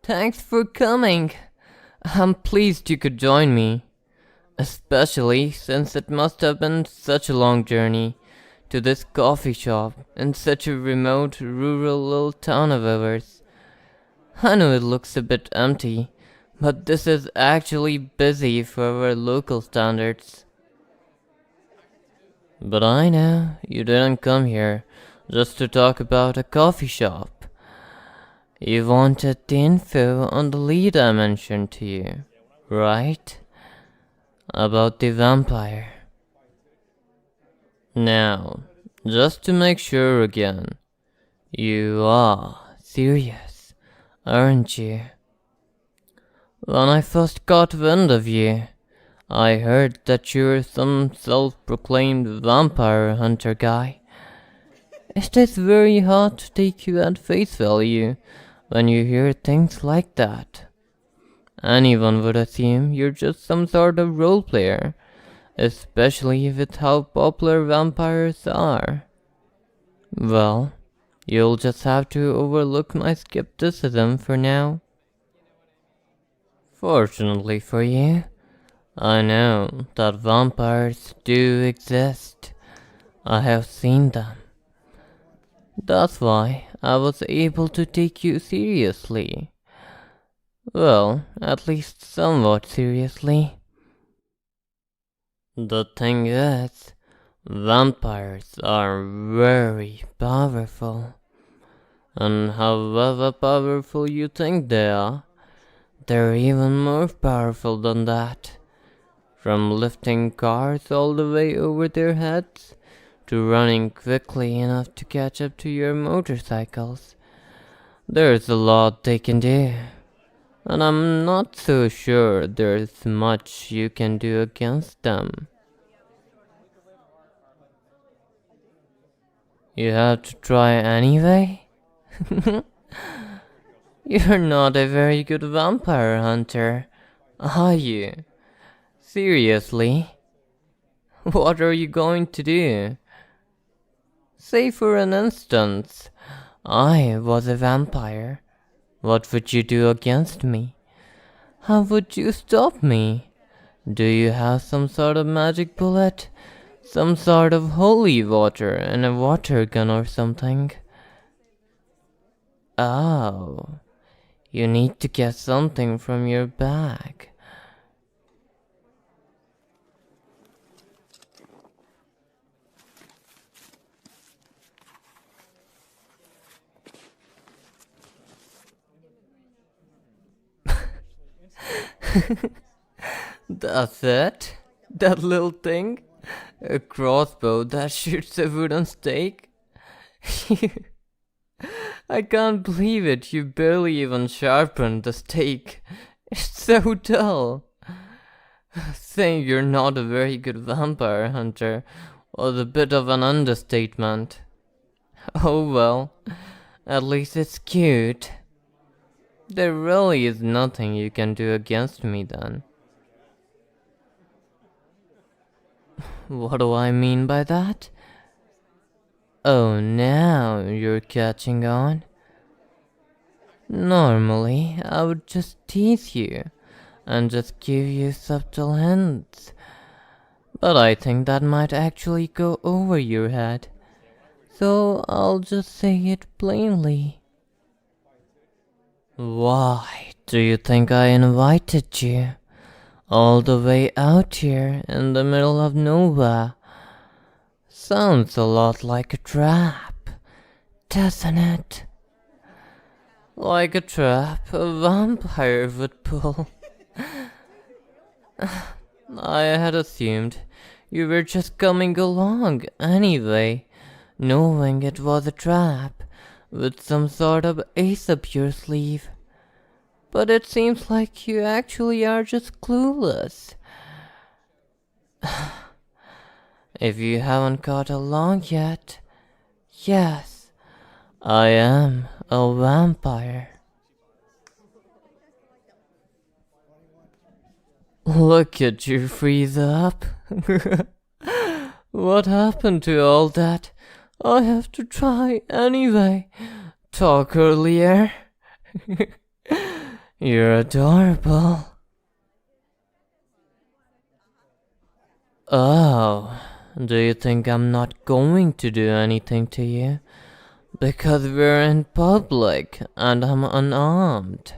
Thanks for coming. I'm pleased you could join me, especially since it must have been such a long journey to this coffee shop in such a remote, rural little town of ours. I know it looks a bit empty, but this is actually busy for our local standards. But I know you didn't come here just to talk about a coffee shop. You wanted the info on the lead I mentioned to you, right? About the vampire. Now, just to make sure again, you are serious, aren't you? When I first got wind of you, I heard that you're some self-proclaimed vampire hunter guy. It is very hard to take you at face value when you hear things like that. Anyone would assume you're just some sort of role player, especially with how popular vampires are. Well, you'll just have to overlook my skepticism for now. Fortunately for you, I know that vampires do exist. I have seen them. That's why I was able to take you seriously. Well, at least somewhat seriously. The thing is, vampires are very powerful. And however powerful you think they are, they're even more powerful than that. From lifting cars all the way over their heads, to running quickly enough to catch up to your motorcycles. There's a lot they can do. And I'm not so sure there's much you can do against them. You have to try anyway? You're not a very good vampire hunter, are you? Seriously? What are you going to do? Say for an instance, I was a vampire. What would you do against me? How would you stop me? Do you have some sort of magic bullet? Some sort of holy water and a water gun or something? Oh, you need to get something from your bag. That's it? That little thing? A crossbow that shoots a wooden stake? I can't believe it, you barely even sharpened the stake. It's so dull. Saying you're not a very good vampire hunter was a bit of an understatement. Oh well, at least it's cute. There really is nothing you can do against me then. What do I mean by that? Oh, now you're catching on. Normally, I would just tease you and just give you subtle hints. But I think that might actually go over your head. So I'll just say it plainly. Why do you think I invited you? All the way out here in the middle of nowhere. Sounds a lot like a trap, doesn't it? Like a trap a vampire would pull. I had assumed you were just coming along anyway, knowing it was a trap, with some sort of ace up your sleeve. But it seems like you actually are just clueless. If you haven't caught along yet, yes, I am a vampire. Look at you freeze up. What happened to all that? I have to try anyway. Talk earlier. You're adorable. Oh, do you think I'm not going to do anything to you? Because we're in public and I'm unarmed.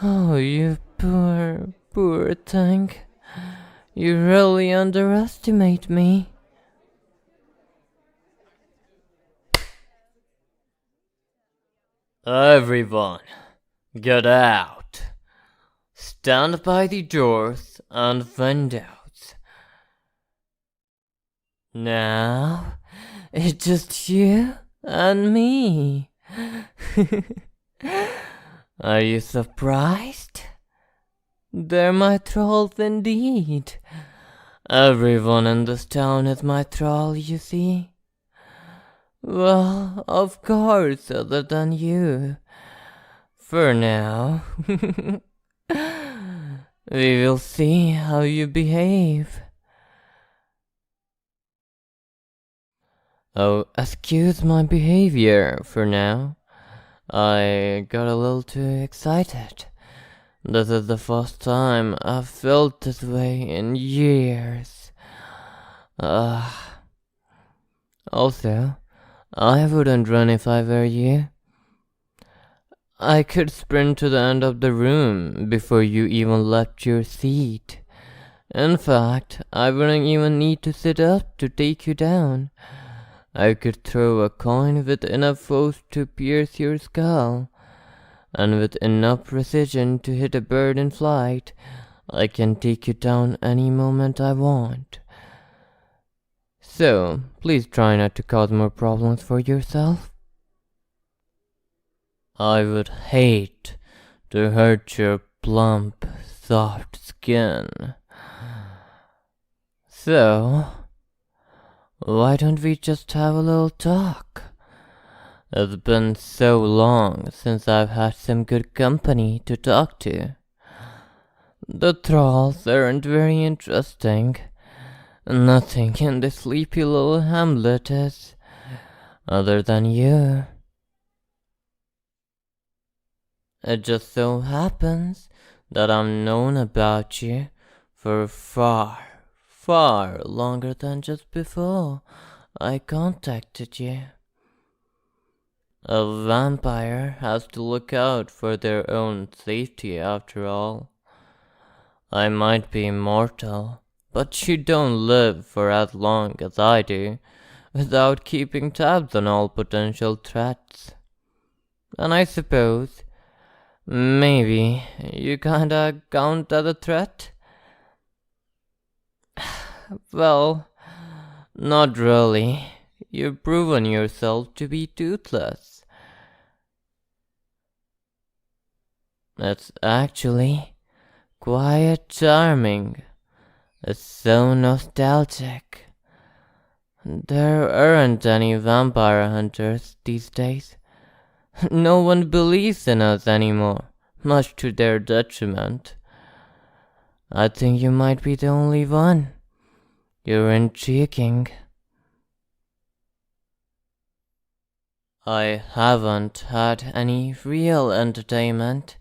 Oh, you poor, poor thing. You really underestimate me. Everyone, get out. Stand by the doors and windows. Now, it's just you and me. Are you surprised? They're my trolls indeed. Everyone in this town is my troll, you see. Well, of course, other than you. For now. We will see how you behave. Oh, excuse my behavior for now. I got a little too excited. This is the first time I've felt this way in years. Also, I wouldn't run if I were you. I could sprint to the end of the room before you even left your seat. In fact, I wouldn't even need to sit up to take you down. I could throw a coin with enough force to pierce your skull, and with enough precision to hit a bird in flight, I can take you down any moment I want. So, please try not to cause more problems for yourself. I would hate to hurt your plump, soft skin. So, why don't we just have a little talk? It's been so long since I've had some good company to talk to. The trolls aren't very interesting. Nothing in this sleepy little hamlet is, other than you. It just so happens that I've known about you for far longer than just before I contacted you. A vampire has to look out for their own safety after all. I might be immortal, but you don't live for as long as I do without keeping tabs on all potential threats. And I suppose maybe you kinda count as a threat? Well, not really. You've proven yourself to be toothless. It's actually quite charming. It's so nostalgic. There aren't any vampire hunters these days. No one believes in us anymore, much to their detriment. I think you might be the only one. You're intriguing. I haven't had any real entertainment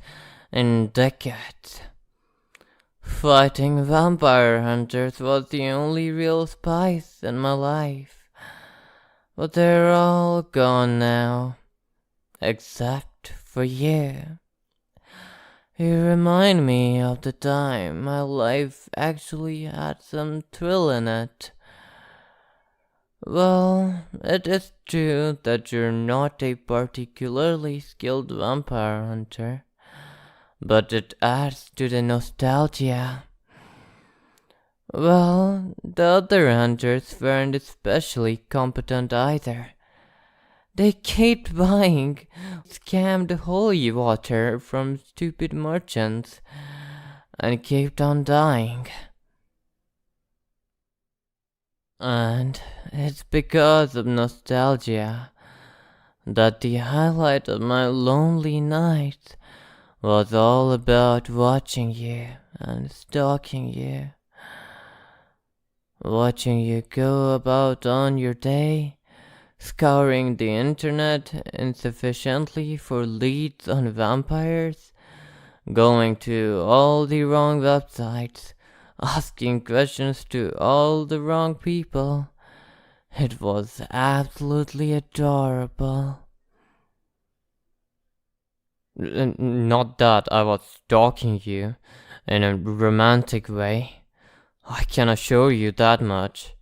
in decades. Fighting vampire hunters was the only real spice in my life. But they're all gone now. Except for you. You remind me of the time my life actually had some thrill in it. Well, it is true that you're not a particularly skilled vampire hunter, but it adds to the nostalgia. Well, the other hunters weren't especially competent either. They kept buying scammed holy water from stupid merchants and kept on dying. And it's because of nostalgia that the highlight of my lonely nights was all about watching you and stalking you. Watching you go about on your day, scouring the internet insufficiently for leads on vampires, going to all the wrong websites, asking questions to all the wrong people. It was absolutely adorable. Not that I was stalking you in a romantic way. I can assure you that much.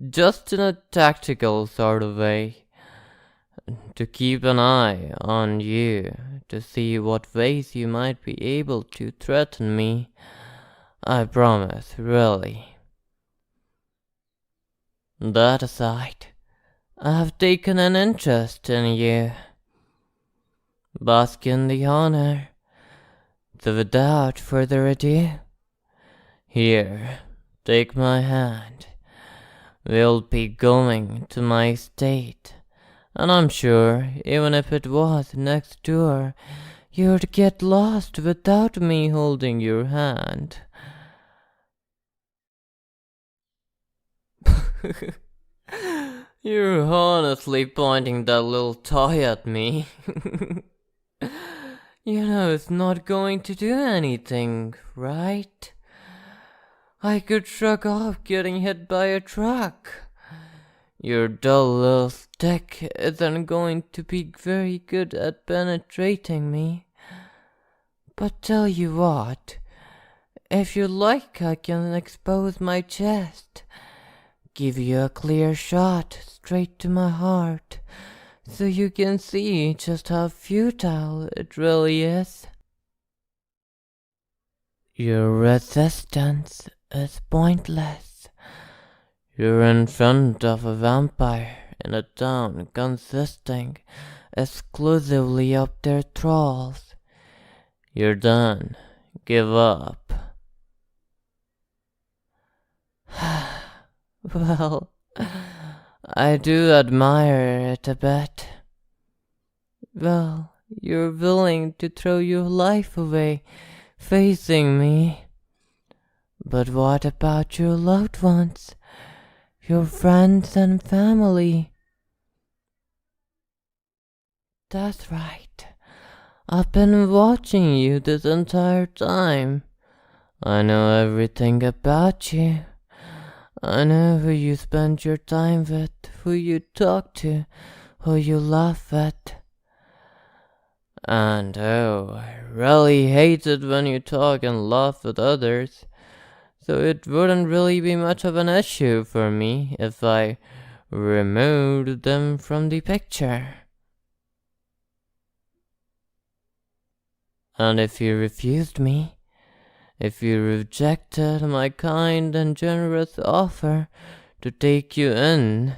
Just in a tactical sort of way. To keep an eye on you, to see what ways you might be able to threaten me. I promise, really. That aside, I have taken an interest in you. Bask in the honor. So without further ado, here, take my hand. We'll be going to my estate, and I'm sure, even if it was next door, you'd get lost without me holding your hand. You're honestly pointing that little toy at me. You know it's not going to do anything, right? I could shrug off getting hit by a truck. Your dull little stick isn't going to be very good at penetrating me. But tell you what, if you like, I can expose my chest, give you a clear shot straight to my heart, so you can see just how futile it really is. Your resistance is pointless. You're in front of a vampire in a town consisting exclusively of their thralls. You're done. Give up. Well, I do admire it a bit. Well, you're willing to throw your life away facing me. But what about your loved ones? Your friends and family? That's right. I've been watching you this entire time. I know everything about you. I know who you spend your time with, who you talk to, who you laugh at. And oh, I really hate it when you talk and laugh with others. So it wouldn't really be much of an issue for me if I removed them from the picture. And if you refused me, if you rejected my kind and generous offer to take you in,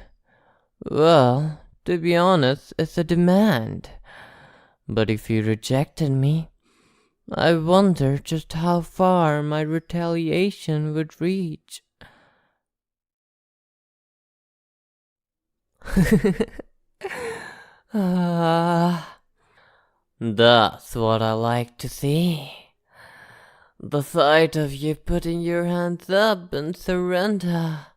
well, to be honest, it's a demand. But if you rejected me, I wonder just how far my retaliation would reach. That's what I like to see. The sight of you putting your hands up in surrender.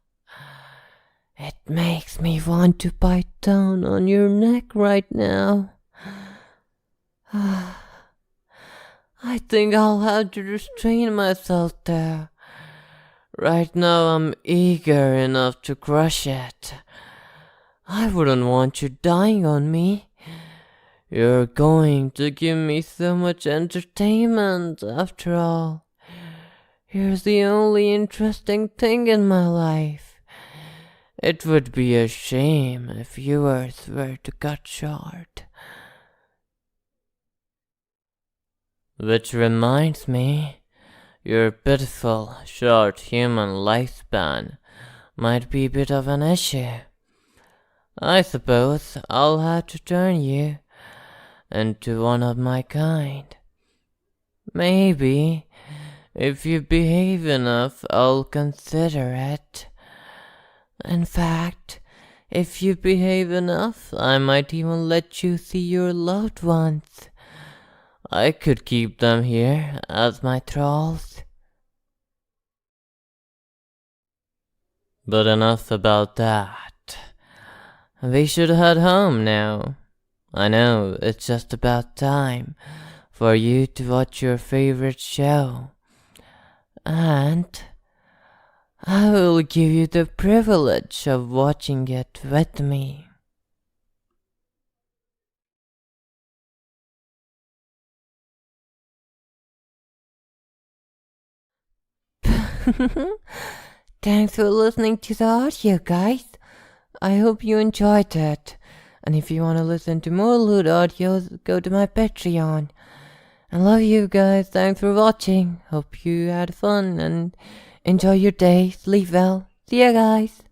It makes me want to bite down on your neck right now. I think I'll have to restrain myself there. Right now I'm eager enough to crush it. I wouldn't want you dying on me. You're going to give me so much entertainment, after all. You're the only interesting thing in my life. It would be a shame if yours were to cut short. Which reminds me, your pitiful, short human lifespan might be a bit of an issue. I suppose I'll have to turn you into one of my kind. Maybe, if you behave enough, I'll consider it. In fact, if you behave enough, I might even let you see your loved ones. I could keep them here as my thralls. But enough about that. We should head home now. I know it's just about time for you to watch your favorite show. And I will give you the privilege of watching it with me. Thanks for listening to the audio, guys. I hope you enjoyed it. And if you want to listen to more loot audios, go to my Patreon. I love you guys. Thanks for watching. Hope you had fun and enjoy your day. Sleep well. See ya, guys.